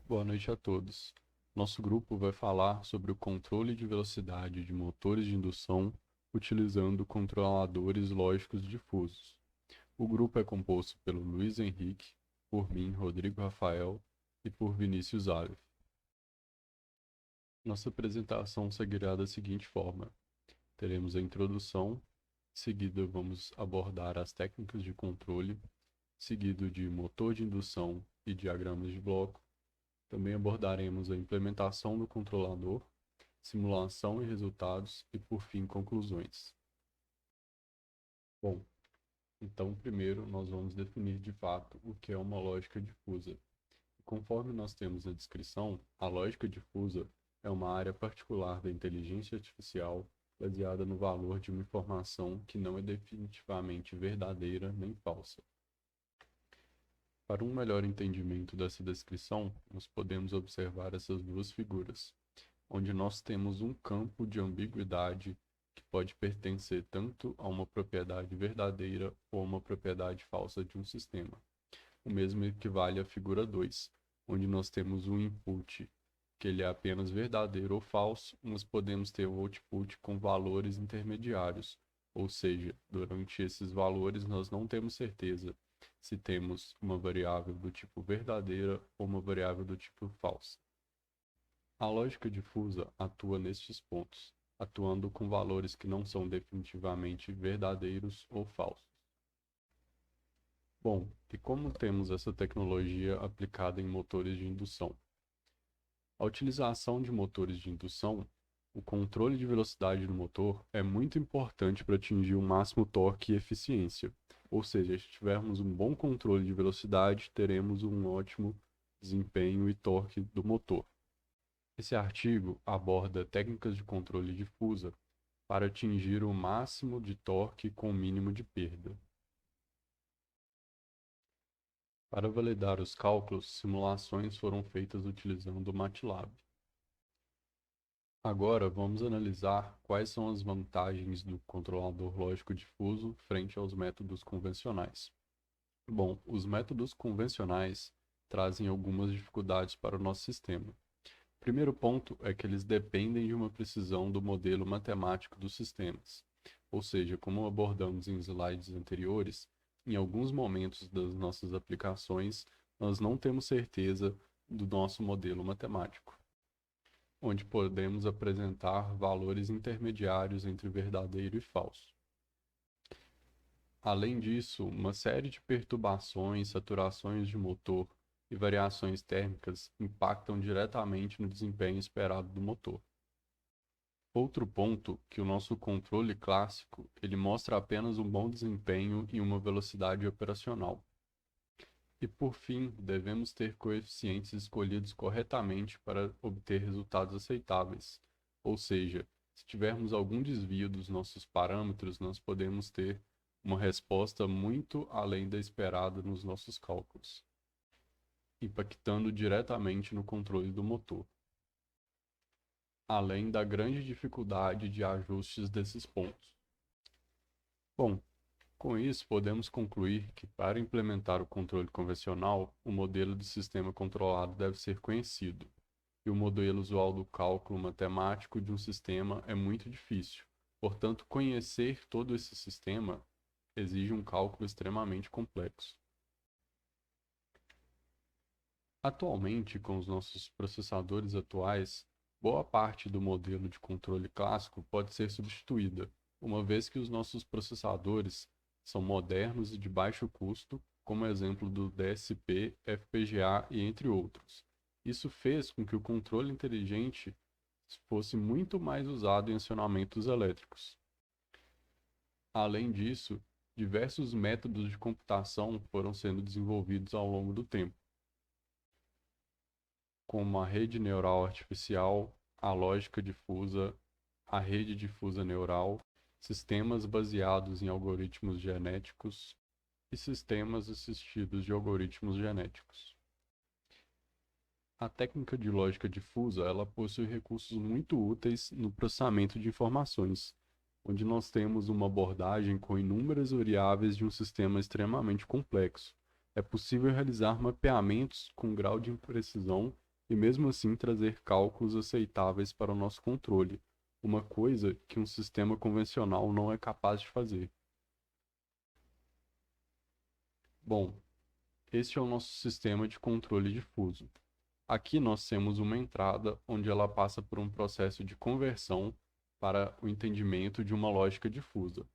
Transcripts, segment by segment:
Boa noite a todos. Nosso grupo vai falar sobre o controle de velocidade de motores de indução utilizando controladores lógicos difusos. O grupo é composto pelo Luiz Henrique, por mim, Rodrigo Rafael, e por Vinícius Alves. Nossa apresentação seguirá da seguinte forma: teremos a introdução, em seguida vamos abordar as técnicas de controle, seguido de motor de indução e diagramas de bloco. Também abordaremos a implementação do controlador, simulação e resultados e, por fim, conclusões. Bom, então primeiro nós vamos definir de fato o que é uma lógica difusa. Conforme nós temos na descrição, a lógica difusa é uma área particular da inteligência artificial baseada no valor de uma informação que não é definitivamente verdadeira nem falsa. Para um melhor entendimento dessa descrição, nós podemos observar essas duas figuras, onde nós temos um campo de ambiguidade que pode pertencer tanto a uma propriedade verdadeira ou a uma propriedade falsa de um sistema. O mesmo equivale à figura 2, onde nós temos um input que ele é apenas verdadeiro ou falso, mas podemos ter o output com valores intermediários, ou seja, durante esses valores nós não temos certeza se temos uma variável do tipo verdadeira ou uma variável do tipo falsa. A lógica difusa atua nestes pontos, atuando com valores que não são definitivamente verdadeiros ou falsos. Bom, e como temos essa tecnologia aplicada em motores de indução? A utilização de motores de indução, o controle de velocidade do motor é muito importante para atingir o máximo torque e eficiência. Ou seja, se tivermos um bom controle de velocidade, teremos um ótimo desempenho e torque do motor. Esse artigo aborda técnicas de controle difusa para atingir o máximo de torque com o mínimo de perda. Para validar os cálculos, simulações foram feitas utilizando o MATLAB. Agora vamos analisar quais são as vantagens do controlador lógico difuso frente aos métodos convencionais. Bom, os métodos convencionais trazem algumas dificuldades para o nosso sistema. O primeiro ponto é que eles dependem de uma precisão do modelo matemático dos sistemas. Ou seja, como abordamos em slides anteriores, em alguns momentos das nossas aplicações, nós não temos certeza do nosso modelo matemático, onde podemos apresentar valores intermediários entre verdadeiro e falso. Além disso, uma série de perturbações, saturações de motor e variações térmicas impactam diretamente no desempenho esperado do motor. Outro ponto que o nosso controle clássico, ele mostra apenas um bom desempenho e uma velocidade operacional. E por fim, devemos ter coeficientes escolhidos corretamente para obter resultados aceitáveis. Ou seja, se tivermos algum desvio dos nossos parâmetros, nós podemos ter uma resposta muito além da esperada nos nossos cálculos, impactando diretamente no controle do motor, além da grande dificuldade de ajustes desses pontos. Bom, com isso, podemos concluir que, para implementar o controle convencional, o modelo de sistema controlado deve ser conhecido, e o modelo usual do cálculo matemático de um sistema é muito difícil. Portanto, conhecer todo esse sistema exige um cálculo extremamente complexo. Atualmente, com os nossos processadores atuais, boa parte do modelo de controle clássico pode ser substituída, uma vez que os nossos processadores são modernos e de baixo custo, como exemplo do DSP, FPGA e entre outros. Isso fez com que o controle inteligente fosse muito mais usado em acionamentos elétricos. Além disso, diversos métodos de computação foram sendo desenvolvidos ao longo do tempo, como a rede neural artificial, a lógica difusa, a rede difusa neural, sistemas baseados em algoritmos genéticos e sistemas assistidos de algoritmos genéticos. A técnica de lógica difusa, ela possui recursos muito úteis no processamento de informações, onde nós temos uma abordagem com inúmeras variáveis de um sistema extremamente complexo. É possível realizar mapeamentos com grau de imprecisão e mesmo assim trazer cálculos aceitáveis para o nosso controle, uma coisa que um sistema convencional não é capaz de fazer. Bom, este é o nosso sistema de controle difuso. Aqui nós temos uma entrada onde ela passa por um processo de conversão para o entendimento de uma lógica difusa.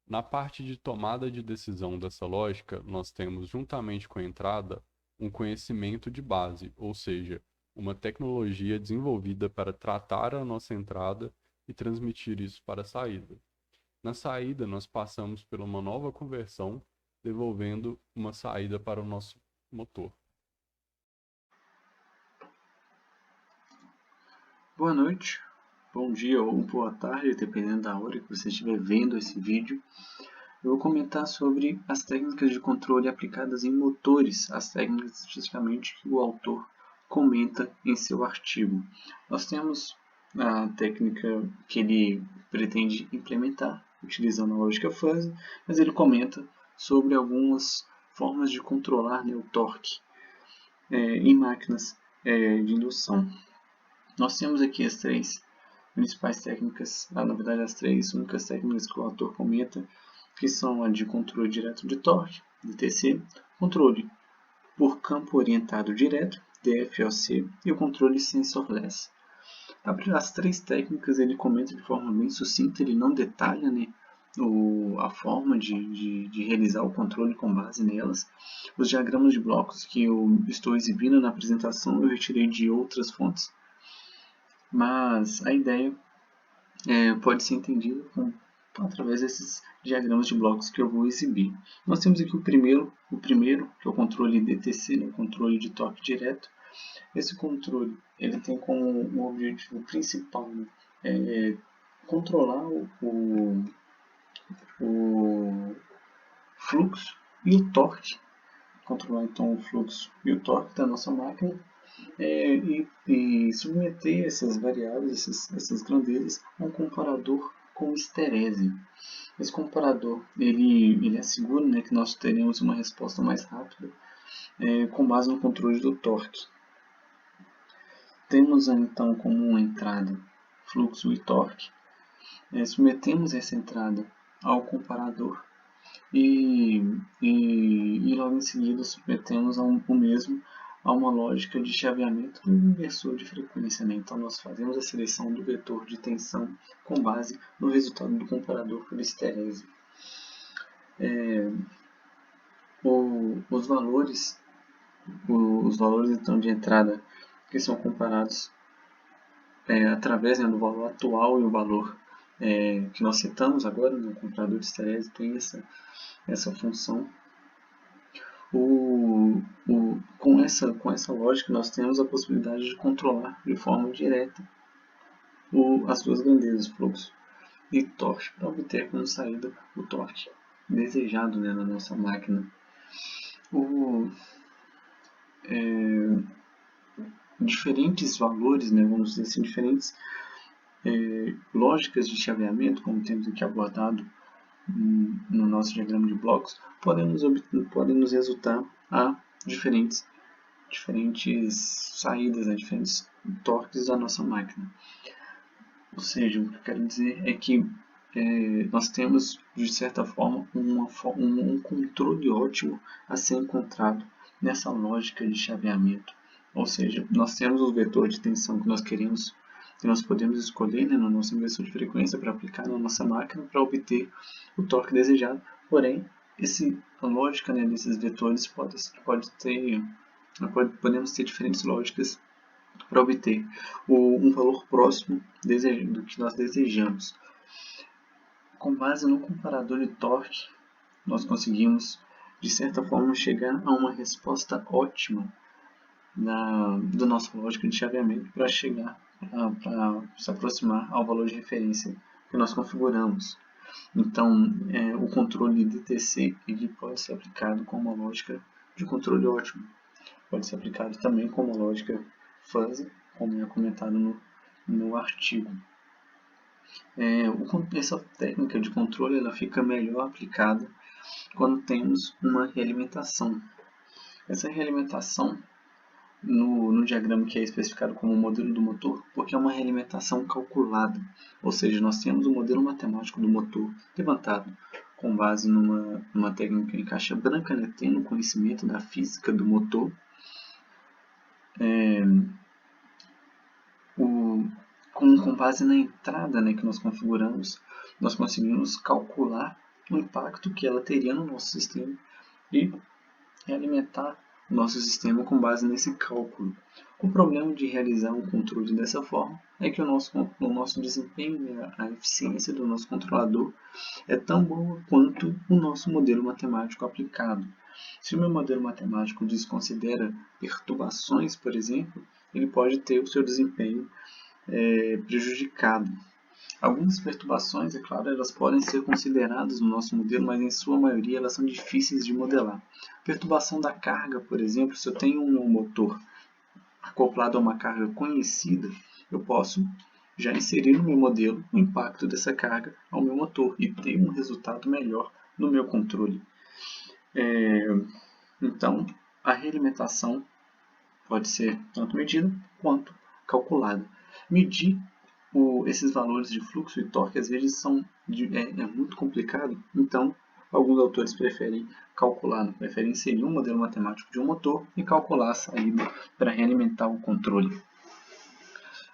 Na parte de tomada de decisão dessa lógica, nós temos, juntamente com a entrada, um conhecimento de base, ou seja, uma tecnologia desenvolvida para tratar a nossa entrada e transmitir isso para a saída. Na saída, nós passamos por uma nova conversão, devolvendo uma saída para o nosso motor. Boa noite, bom dia ou boa tarde, dependendo da hora que você estiver vendo esse vídeo. Eu vou comentar sobre as técnicas de controle aplicadas em motores, as técnicas especificamente que o autor comenta em seu artigo. Nós temos a técnica que ele pretende implementar, utilizando a lógica fuzzy, mas ele comenta sobre algumas formas de controlar, o torque em máquinas de indução. Nós temos aqui as três principais técnicas, na verdade as três únicas técnicas que o autor comenta, que são a de controle direto de torque, DTC, controle por campo orientado direto, DFOC, e o controle sensorless. As três técnicas ele comenta de forma bem sucinta, ele não detalha a forma de realizar o controle com base nelas. Os diagramas de blocos que eu estou exibindo na apresentação eu retirei de outras fontes, mas a ideia pode ser entendida através desses diagramas de blocos que eu vou exibir. Nós temos aqui o primeiro que é o controle DTC, o controle de torque direto. Esse controle ele tem como objetivo principal controlar o fluxo e o torque, controlar então o fluxo e o torque da nossa máquina e submeter essas variáveis, essas grandezas, a um comparador com esterese. Esse comparador ele assegura que nós teremos uma resposta mais rápida com base no controle do torque. Temos então como entrada fluxo e torque. Submetemos essa entrada ao comparador e logo em seguida submetemos o mesmo a uma lógica de chaveamento do inversor de frequência. Então nós fazemos a seleção do vetor de tensão com base no resultado do comparador por esterese. Os valores então de entrada que são comparados através do valor atual e o valor que nós citamos agora no comparador de esterese tem essa função. Com essa lógica nós temos a possibilidade de controlar de forma direta as duas grandezas, fluxo e torque, para obter como saída o torque desejado na nossa máquina. Diferentes valores, vamos dizer assim, diferentes lógicas de chaveamento, como temos aqui abordado no nosso diagrama de blocos, podem nos resultar a diferentes saídas, diferentes torques da nossa máquina. Ou seja, o que eu quero dizer é que nós temos, de certa forma, um controle ótimo a ser encontrado nessa lógica de chaveamento. Ou seja, nós temos o vetor de tensão que nós queremos, que nós podemos escolher no nosso inversor de frequência para aplicar na nossa máquina para obter o torque desejado. Porém, a lógica desses vetores podemos ter diferentes lógicas para obter um valor próximo do que nós desejamos. Com base no comparador de torque, nós conseguimos, de certa forma, chegar a uma resposta ótima da nossa lógica de chaveamento para se aproximar ao valor de referência que nós configuramos. Então, o controle DTC ele pode ser aplicado com uma lógica de controle ótimo. Pode ser aplicado também com uma lógica fuzzy, como é comentado no artigo. Essa técnica de controle ela fica melhor aplicada quando temos uma realimentação. Essa realimentação, no no diagrama que é especificado como modelo do motor, porque é uma realimentação calculada, ou seja, nós temos o modelo matemático do motor levantado com base numa técnica em caixa branca, né, tendo conhecimento da física do motor, com base na entrada, né, que nós configuramos, nós conseguimos calcular o impacto que ela teria no nosso sistema e alimentar o nosso sistema com base nesse cálculo. O problema de realizar um controle dessa forma é que o nosso desempenho, a eficiência do nosso controlador é tão boa quanto o nosso modelo matemático aplicado. Se o meu modelo matemático desconsidera perturbações, por exemplo, ele pode ter o seu desempenho prejudicado. Algumas perturbações, é claro, elas podem ser consideradas no nosso modelo, mas em sua maioria elas são difíceis de modelar. Perturbação da carga, por exemplo, se eu tenho um meu motor acoplado a uma carga conhecida, eu posso já inserir no meu modelo o impacto dessa carga ao meu motor e ter um resultado melhor no meu controle. Então, a realimentação pode ser tanto medida quanto calculada. Medir esses valores de fluxo e torque às vezes é muito complicado, então alguns autores preferem calcular, preferem inserir um modelo matemático de um motor e calcular a saída para realimentar o controle.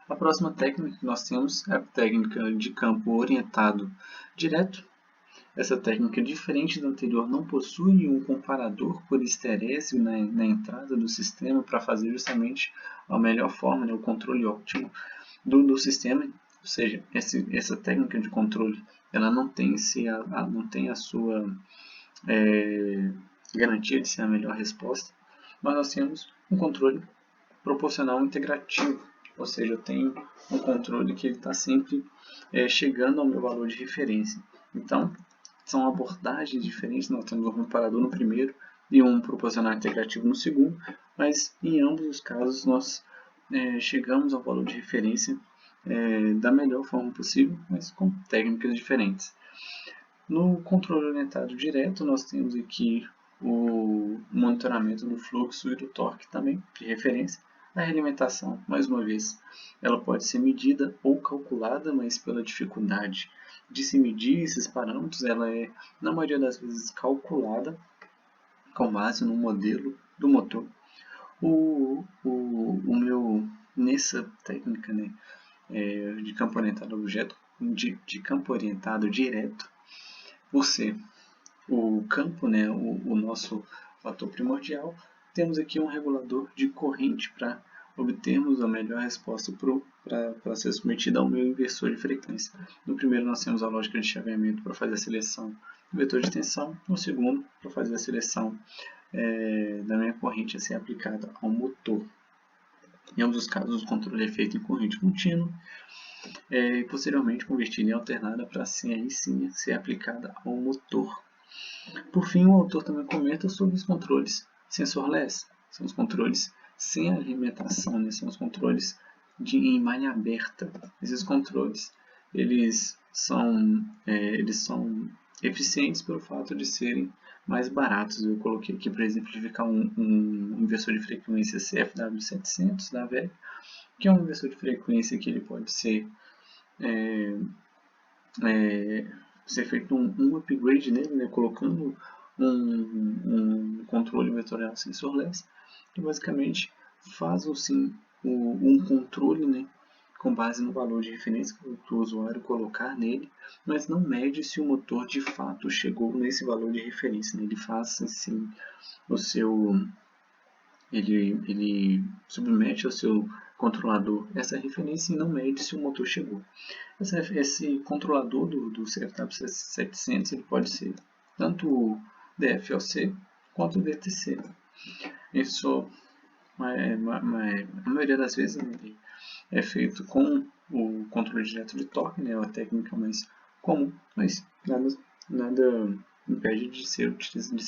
A próxima técnica que nós temos é a técnica de campo orientado direto. Essa técnica, diferente da anterior, não possui um comparador por esterésio na entrada do sistema para fazer justamente a melhor forma, o controle óptimo do sistema. Ou seja, essa técnica de controle ela não tem a sua garantia de ser a melhor resposta, mas nós temos um controle proporcional integrativo, ou seja, eu tenho um controle que está sempre chegando ao meu valor de referência. Então, são abordagens diferentes, nós temos um comparador no primeiro e um proporcional integrativo no segundo, mas em ambos os casos nós chegamos ao valor de referência da melhor forma possível, mas com técnicas diferentes. No controle orientado direto, nós temos aqui o monitoramento do fluxo e do torque também, de referência. A realimentação, mais uma vez, ela pode ser medida ou calculada, mas pela dificuldade de se medir esses parâmetros, ela é, na maioria das vezes, calculada com base no modelo do motor. Nessa técnica, né, de campo orientado a objeto, de campo orientado direto, por ser o campo, né, o nosso fator primordial, temos aqui um regulador de corrente para obtermos a melhor resposta para ser submetida ao meu inversor de frequência. No primeiro nós temos a lógica de chaveamento para fazer a seleção do vetor de tensão, no segundo para fazer a seleção da minha corrente a ser aplicada ao motor. Em ambos os casos o controle é feito em corrente contínua e posteriormente convertida em alternada para aí sim ser aplicada ao motor. Por fim, o autor também comenta sobre os controles sensorless, são os controles sem alimentação, né? São os controles em malha aberta. Esses controles eles são eficientes pelo fato de serem mais baratos. Eu coloquei aqui para exemplificar um inversor de frequência CFW700 da VEC, que é um inversor de frequência que ele pode ser feito um upgrade nele, né, colocando um controle vetorial sensorless, que basicamente faz um controle, né, com base no valor de referência que o usuário colocar nele, mas não mede se o motor de fato chegou nesse valor de referência, né. Ele faz assim ele submete ao seu controlador essa referência e não mede se o motor chegou. Esse controlador do CFW700 ele pode ser tanto o DFOC quanto o DTC. Isso, a maioria das vezes, ele é feito com o controle direto de torque, né, a técnica mais comum, mas nada impede de se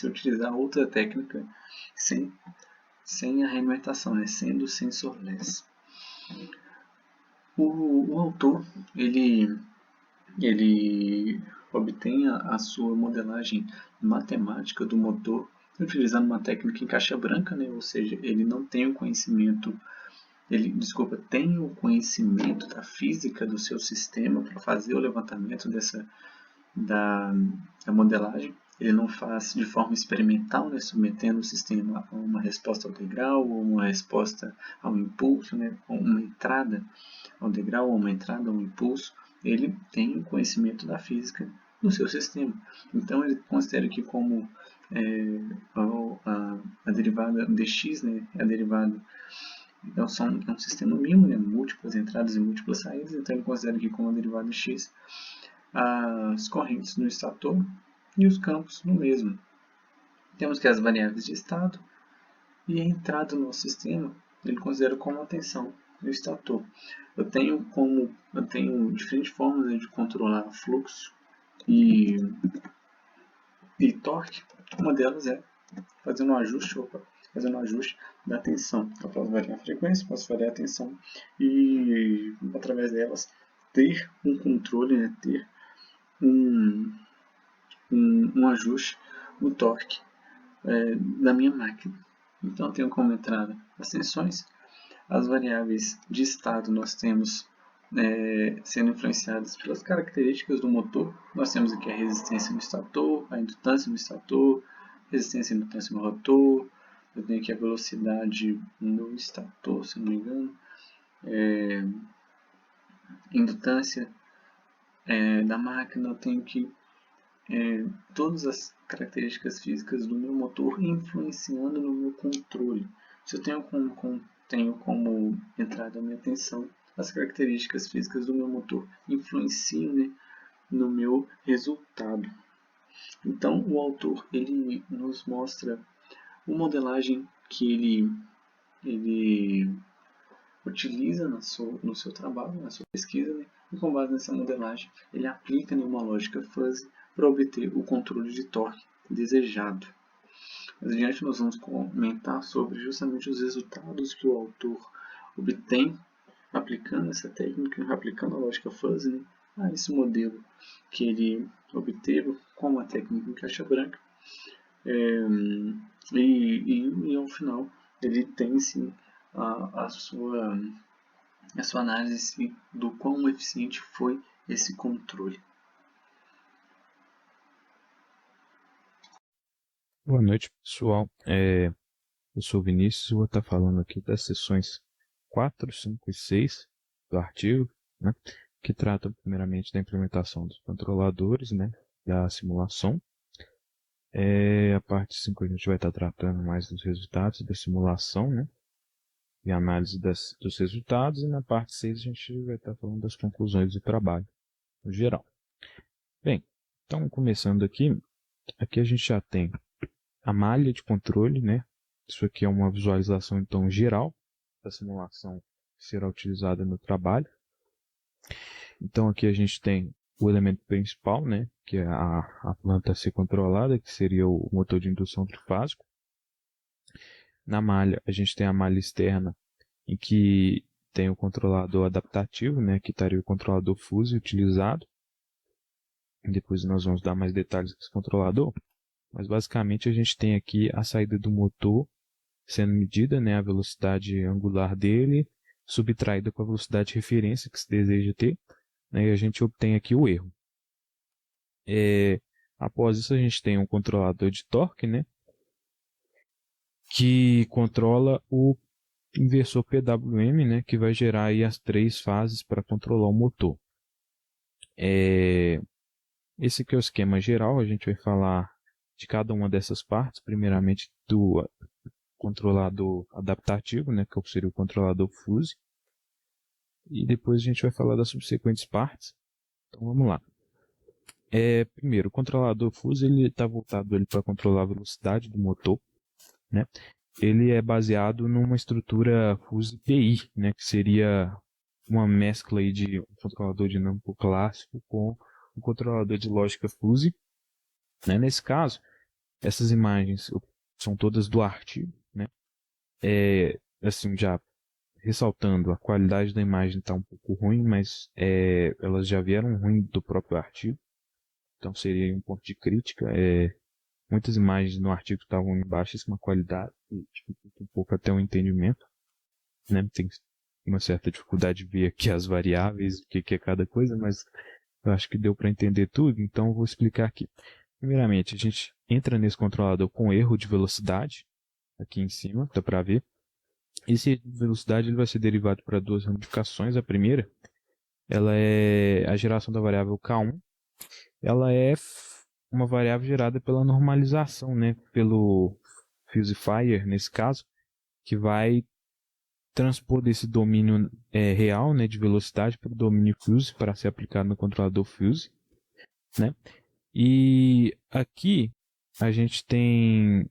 utilizar outra técnica sem a realimentação, né, sendo sensorless. O autor ele obtém a sua modelagem matemática do motor utilizando uma técnica em caixa branca, né? Ou seja, ele não tem o conhecimento tem o conhecimento da física do seu sistema para fazer o levantamento da modelagem. Ele não faz de forma experimental, né, submetendo o sistema a uma resposta ao degrau, ou uma resposta ao impulso, né, ou uma entrada ao degrau, ou uma entrada ao impulso. Ele tem o conhecimento da física do seu sistema. Então, ele considera que como a derivada dx, né, a derivada é um sistema mínimo, né, múltiplas entradas e múltiplas saídas, então ele considera que como a derivada x, as correntes no estator e os campos no mesmo. Temos que as variáveis de estado e a entrada no nosso sistema ele considera como a tensão no estator. Eu tenho diferentes formas, né, de controlar fluxo e torque. Uma delas é fazendo um ajuste da tensão. Eu posso variar a frequência, posso variar a tensão e através delas ter um controle, né, ter um ajuste no torque da minha máquina. Então, eu tenho como entrada as tensões, as variáveis de estado nós temos sendo influenciadas pelas características do motor. Nós temos aqui a resistência no estator, a indutância no estator, resistência e indutância no rotor. Eu tenho aqui a velocidade no estator, se não me engano, indutância da máquina. Eu tenho que todas as características físicas do meu motor influenciando no meu controle. Se eu tenho como entrada a minha tensão, as características físicas do meu motor influenciam, né, no meu resultado. Então, o autor ele nos mostra uma modelagem que ele utiliza no seu trabalho, na sua pesquisa, né? E com base nessa modelagem, ele aplica uma lógica fuzzy para obter o controle de torque desejado. Mas adiante nós vamos comentar sobre justamente os resultados que o autor obtém aplicando essa técnica, aplicando a lógica fuzzy, né, a esse modelo que ele obteve com a técnica em caixa branca. E ao final ele tem sim a sua análise do quão eficiente foi esse controle. Boa noite, pessoal. Eu sou o Vinícius, vou estar falando aqui das seções 4, 5 e 6 do artigo, né, que tratam primeiramente da implementação dos controladores, né, da simulação. A parte 5 a gente vai estar tratando mais dos resultados da simulação, né, e análise dos resultados, e na parte 6 a gente vai estar falando das conclusões do trabalho, no geral. Bem, então começando aqui a gente já tem a malha de controle, né? Isso aqui é uma visualização então geral da simulação que será utilizada no trabalho. Então aqui a gente tem o elemento principal, né? Que é a planta a ser controlada, que seria o motor de indução trifásico. Na malha a gente tem a malha externa, em que tem o controlador adaptativo, né? Que estaria o controlador fuse utilizado. Depois nós vamos dar mais detalhes desse controlador. Mas basicamente a gente tem aqui a saída do motor sendo medida, né, a velocidade angular dele, subtraída com a velocidade de referência que se deseja ter, né, e a gente obtém aqui o erro. Após isso a gente tem um controlador de torque, né, que controla o inversor PWM, né, que vai gerar aí as 3 fases para controlar o motor. Esse aqui é o esquema geral, a gente vai falar de cada uma dessas partes, primeiramente do controlador adaptativo, né, que seria o controlador fuse, e depois a gente vai falar das subsequentes partes. Então vamos lá. Primeiro, o controlador fuse ele está voltado para controlar a velocidade do motor, né? Ele é baseado numa estrutura fuse PI, né, que seria uma mescla aí de um controlador dinâmico clássico com um controlador de lógica fuse, né? Nesse caso, essas imagens são todas do artigo, né? Assim, já ressaltando, a qualidade da imagem está um pouco ruim, mas elas já vieram ruim do próprio artigo, então seria um ponto de crítica. Muitas imagens no artigo estavam em baixíssima qualidade e dificulta um pouco até o entendimento, né? Tem uma certa dificuldade de ver aqui as variáveis, o que é cada coisa, mas eu acho que deu para entender tudo, então eu vou explicar aqui. Primeiramente, a gente entra nesse controlador com erro de velocidade, aqui em cima, dá para ver. Esse erro de velocidade ele vai ser derivado para duas ramificações. A primeira, ela é a geração da variável K1, ela é uma variável gerada pela normalização, né, pelo Fusifier, nesse caso, que vai transpor desse domínio real, né, de velocidade para o domínio Fuse, para ser aplicado no controlador Fuse, né? E aqui a gente tem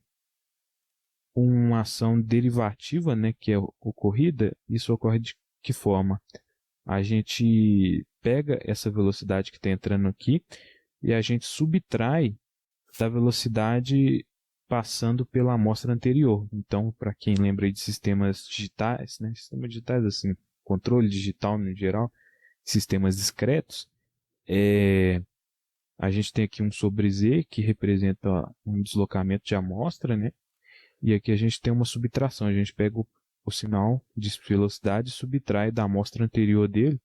uma ação derivativa, né, que é ocorrida. Isso ocorre de que forma? A gente pega essa velocidade que está entrando aqui e a gente subtrai da velocidade passando pela amostra anterior. Então, para quem lembra de sistemas digitais, né, sistemas digitais assim, controle digital no geral, sistemas discretos, a gente tem aqui um sobre Z que representa um deslocamento de amostra, né? E aqui a gente tem uma subtração. A gente pega o sinal de velocidade e subtrai da amostra anterior dele,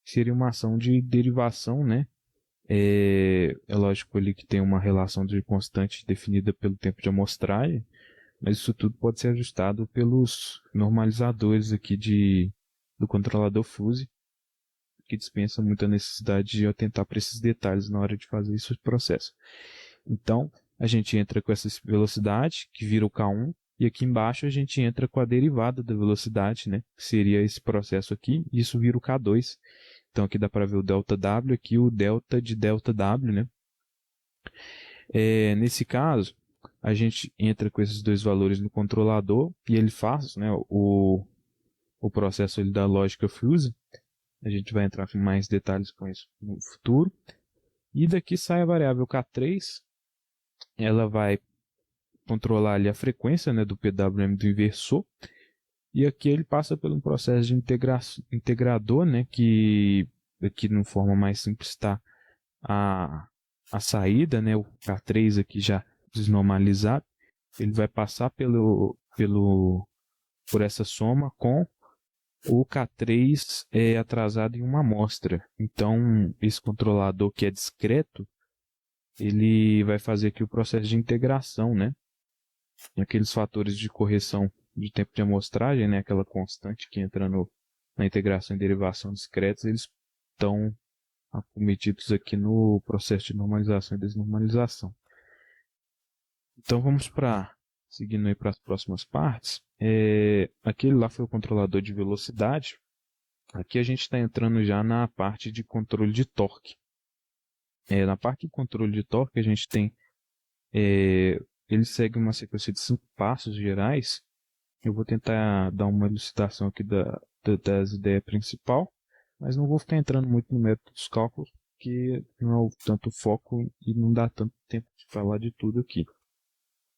que seria uma ação de derivação, né? É lógico ali que tem uma relação de constante definida pelo tempo de amostragem, mas isso tudo pode ser ajustado pelos normalizadores aqui do controlador Fuse, que dispensa muita necessidade de atentar para esses detalhes na hora de fazer esse processo. Então, a gente entra com essa velocidade, que vira o K1, e aqui embaixo a gente entra com a derivada da velocidade, né, que seria esse processo aqui, e isso vira o K2. Então aqui dá para ver o ΔW, aqui o delta de ΔW, né? Nesse caso, a gente entra com esses dois valores no controlador e ele faz, né, o processo da lógica Fuse. A gente vai entrar com mais detalhes com isso no futuro. E daqui sai a variável K3. Ela vai controlar ali a frequência, né, do PWM do inversor. E aqui ele passa por um processo de integrador, né, que aqui de uma forma mais simples está a saída, né, o K3 aqui já desnormalizado. Ele vai passar por essa soma com o K3 atrasado em uma amostra. Então, esse controlador que é discreto, ele vai fazer aqui o processo de integração, né? Aqueles fatores de correção de tempo de amostragem, né? Aquela constante que entra na integração e derivação discretas, eles estão acometidos aqui no processo de normalização e desnormalização. Então, vamos seguindo aí para as próximas partes. Aquele lá foi o controlador de velocidade. Aqui a gente está entrando já na parte de controle de torque. Na parte de controle de torque a gente tem, ele segue uma sequência de 5 passos gerais. Eu vou tentar dar uma elucidação aqui das ideias principais, mas não vou ficar entrando muito no método dos cálculos, porque não é tanto foco e não dá tanto tempo de falar de tudo aqui.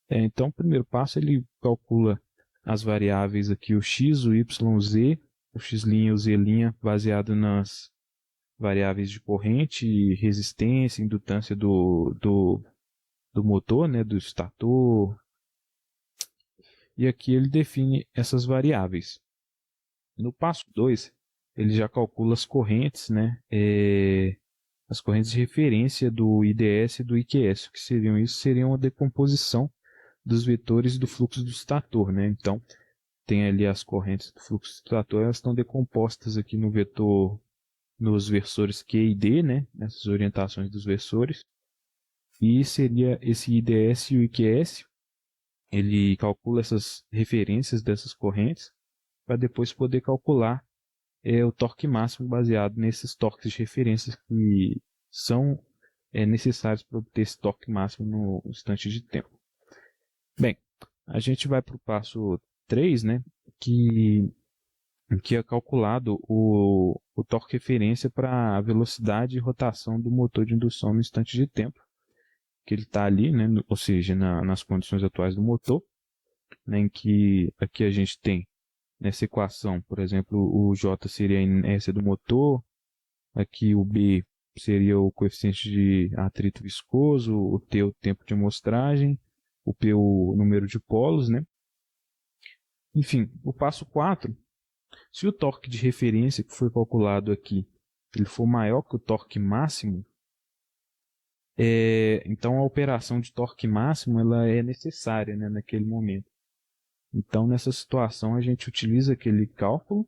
Então, o primeiro passo ele calcula as variáveis aqui, o x, o y, o z, o x' e o z', baseado nas variáveis de corrente, resistência, indutância do motor, né, do estator. E aqui ele define essas variáveis. No passo 2, ele já calcula as correntes, né, as correntes de referência do IDS e do IQS. O que seriam isso? Seriam a decomposição dos vetores do fluxo do estator, né? Então, tem ali as correntes do fluxo do estator, elas estão decompostas aqui no vetor, nos versores Q e D, né? Nessas orientações dos versores. E seria esse IDS e o IQS, ele calcula essas referências dessas correntes para depois poder calcular o torque máximo baseado nesses torques de referência que são necessários para obter esse torque máximo no instante de tempo. Bem, a gente vai para o passo 3, né, que é calculado o torque referência para a velocidade e rotação do motor de indução no instante de tempo, que ele está ali, né, ou seja, nas condições atuais do motor, né, em que aqui a gente tem nessa equação, por exemplo, o J seria a inércia do motor, aqui o B seria o coeficiente de atrito viscoso, o T o tempo de amostragem, o P o número de polos, né? Enfim, o passo 4 Se o torque de referência que foi calculado aqui ele for maior que o torque máximo, então a operação de torque máximo ela é necessária, né, naquele momento. Então, nessa situação, a gente utiliza aquele cálculo,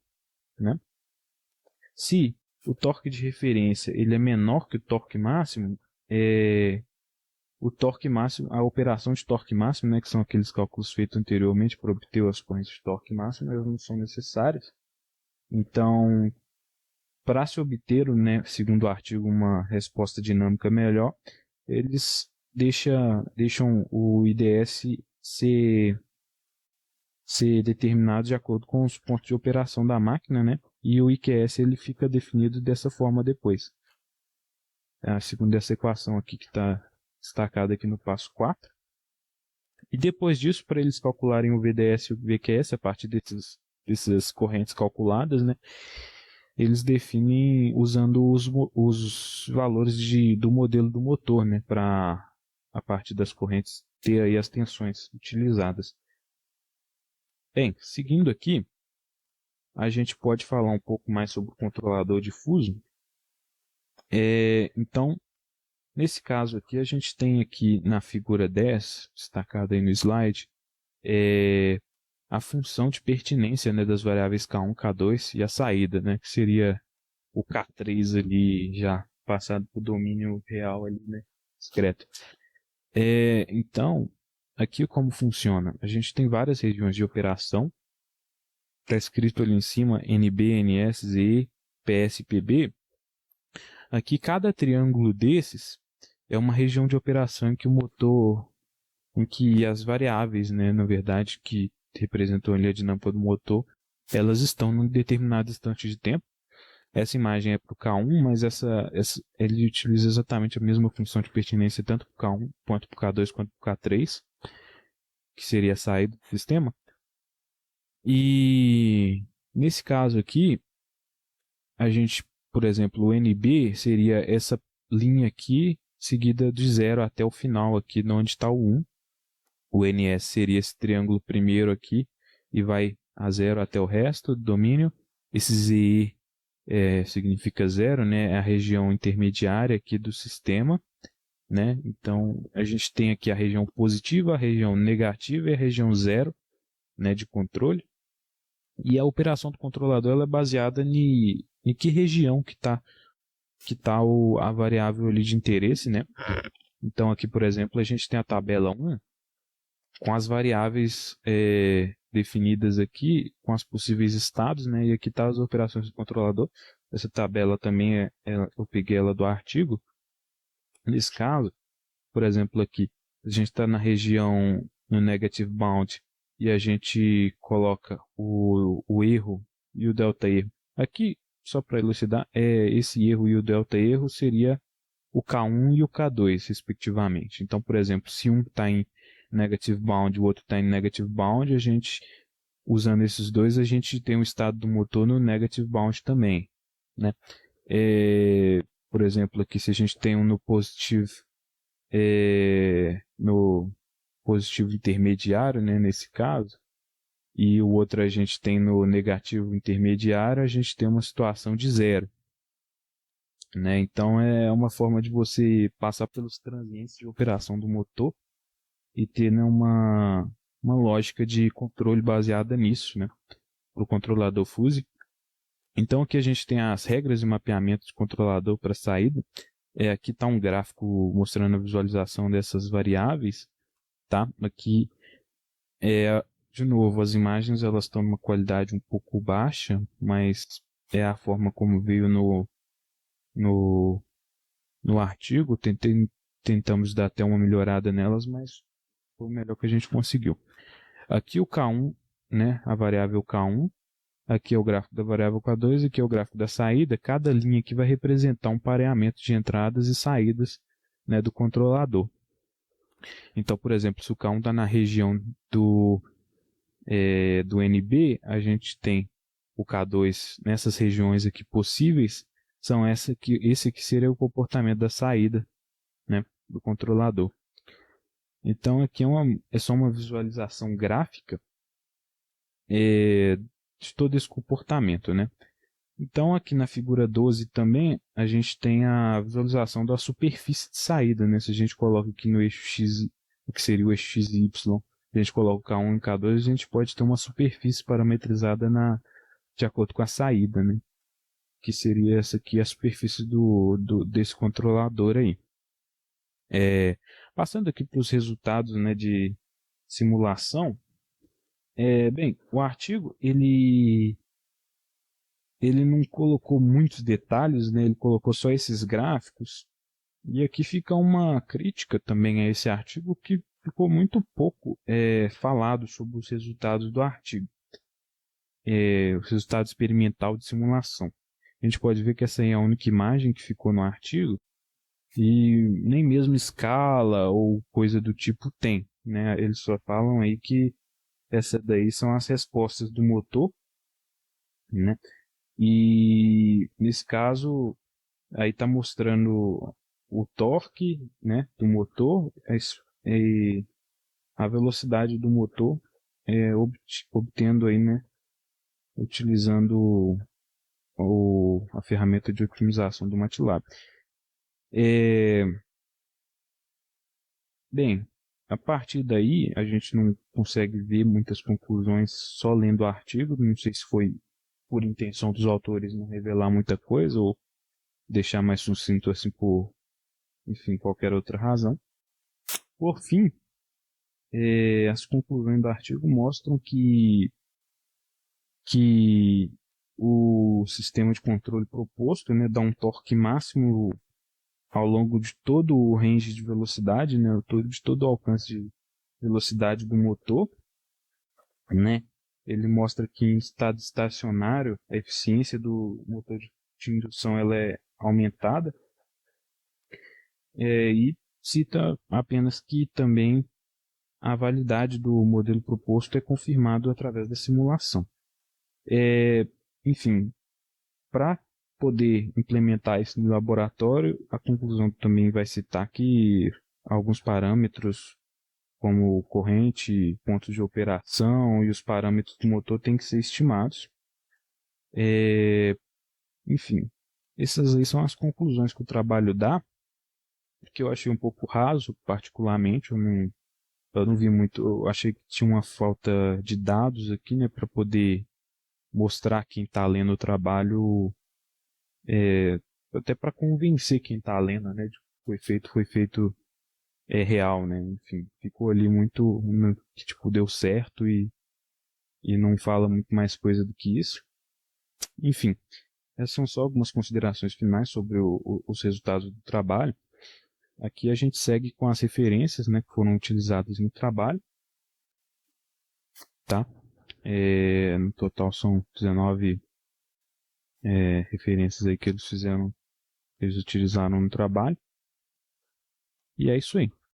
né? Se o torque de referência ele é menor que o torque máximo, a operação de torque máximo, né, que são aqueles cálculos feitos anteriormente para obter as correntes de torque máximo, elas não são necessárias. Então, para se obter, né, segundo o artigo, uma resposta dinâmica melhor, eles deixam o IDS ser determinado de acordo com os pontos de operação da máquina, né? E o IQS ele fica definido dessa forma depois. Segundo essa equação aqui que está destacada aqui no passo 4. E depois disso, para eles calcularem o VDS e o VQS, a partir dessas correntes calculadas, né? Eles definem usando os valores do modelo do motor, né? Para, a partir das correntes, ter aí as tensões utilizadas. Bem, seguindo aqui, a gente pode falar um pouco mais sobre o controlador difuso. Então, nesse caso aqui, a gente tem aqui na figura 10, destacada aí no slide, a função de pertinência, né, das variáveis K1, K2 e a saída, né, que seria o K3 ali já passado para o domínio real ali, né, discreto. Então, aqui como funciona? A gente tem várias regiões de operação. Está escrito ali em cima NB, NS, ZE, PS, PB. Aqui cada triângulo desses é uma região de operação em que as variáveis, né, na verdade, que representam ali a dinâmica do motor, elas estão num determinado instante de tempo. Essa imagem é para o K1, mas ele utiliza exatamente a mesma função de pertinência tanto para o K1 quanto para o K2 quanto para o K3, que seria a saída do sistema. E nesse caso aqui, a gente, por exemplo, o NB seria essa linha aqui, seguida de 0 até o final aqui, onde está o 1. O NS seria esse triângulo primeiro aqui, e vai a 0 até o resto do domínio. Esse ZE significa 0, né? É a região intermediária aqui do sistema, né? Então, a gente tem aqui a região positiva, a região negativa e a região 0, né, de controle. E a operação do controlador ela é baseada em que região que está a variável ali de interesse, né? Então, aqui, por exemplo, a gente tem a tabela 1 com as variáveis definidas aqui, com os possíveis estados, né? E aqui está as operações do controlador. Essa tabela também eu peguei ela do artigo. Nesse caso, por exemplo, aqui, a gente está na região no negative bound e a gente coloca o erro e o delta erro. Aqui, só para elucidar, esse erro e o delta erro seria o K1 e o K2, respectivamente. Então, por exemplo, se um está em negative bound e o outro está em negative bound, usando esses dois, a gente tem o estado do motor no negative bound também, né? Por exemplo, aqui se a gente tem um no positivo intermediário, né, nesse caso, e o outro a gente tem no negativo intermediário, a gente tem uma situação de 0. Né? Então é uma forma de você passar pelos transientes de operação do motor e ter, né, uma lógica de controle baseada nisso, né, para o controlador fuse. Então aqui a gente tem as regras de mapeamento de controlador para saída. Aqui está um gráfico mostrando a visualização dessas variáveis. Tá? Aqui, de novo, as imagens elas estão numa qualidade um pouco baixa, mas é a forma como veio no artigo. Tentamos dar até uma melhorada nelas, mas foi o melhor que a gente conseguiu. Aqui o K1, né, a variável K1. Aqui é o gráfico da variável K2, aqui é o gráfico da saída. Cada linha aqui vai representar um pareamento de entradas e saídas, né, do controlador. Então, por exemplo, se o K1 está na região do NB, a gente tem o K2 nessas regiões aqui possíveis, são esse aqui seria o comportamento da saída, né, do controlador. Então aqui é só uma visualização gráfica de todo esse comportamento, né? Então, aqui na figura 12 também, a gente tem a visualização da superfície de saída, né? Se a gente coloca aqui no eixo X, o que seria o eixo X e Y, a gente coloca K1 e K2, a gente pode ter uma superfície parametrizada de acordo com a saída, né? Que seria essa aqui, a superfície desse controlador aí. Passando aqui para os resultados, né, de simulação, bem, o artigo ele não colocou muitos detalhes, né, ele colocou só esses gráficos, e aqui fica uma crítica também a esse artigo, que ficou muito pouco falado sobre os resultados do artigo, os resultados experimental de simulação. A gente pode ver que essa aí é a única imagem que ficou no artigo, e nem mesmo escala ou coisa do tipo tem, né? Eles só falam aí que essa daí são as respostas do motor, né? E nesse caso aí está mostrando o torque, né, do motor, a velocidade do motor, obtendo aí, né, utilizando a ferramenta de otimização do MATLAB. Bem, a partir daí a gente não consegue ver muitas conclusões só lendo o artigo. Não sei se foi por intenção dos autores não revelar muita coisa ou deixar mais sucinto assim por, enfim, qualquer outra razão. Por fim, as conclusões do artigo mostram que o sistema de controle proposto, né, dá um torque máximo ao longo de todo o range de velocidade, né, de todo o alcance de velocidade do motor, né? Ele mostra que em estado estacionário a eficiência do motor de indução ela é aumentada, e cita apenas que também a validade do modelo proposto é confirmado através da simulação. Enfim, para poder implementar isso no laboratório, a conclusão também vai citar que alguns parâmetros, como corrente, pontos de operação e os parâmetros do motor têm que ser estimados. Enfim, essas aí são as conclusões que o trabalho dá, que eu achei um pouco raso, particularmente. Eu não vi muito, eu achei que tinha uma falta de dados aqui, né, para poder mostrar quem está lendo o trabalho, até para convencer quem está lendo, né, de que foi feito real, né, enfim, ficou ali muito, que tipo, deu certo e não fala muito mais coisa do que isso. Enfim, essas são só algumas considerações finais sobre os resultados do trabalho. Aqui a gente segue com as referências, né, que foram utilizadas no trabalho, tá? No total são 19 referências aí que eles utilizaram no trabalho. E é isso aí.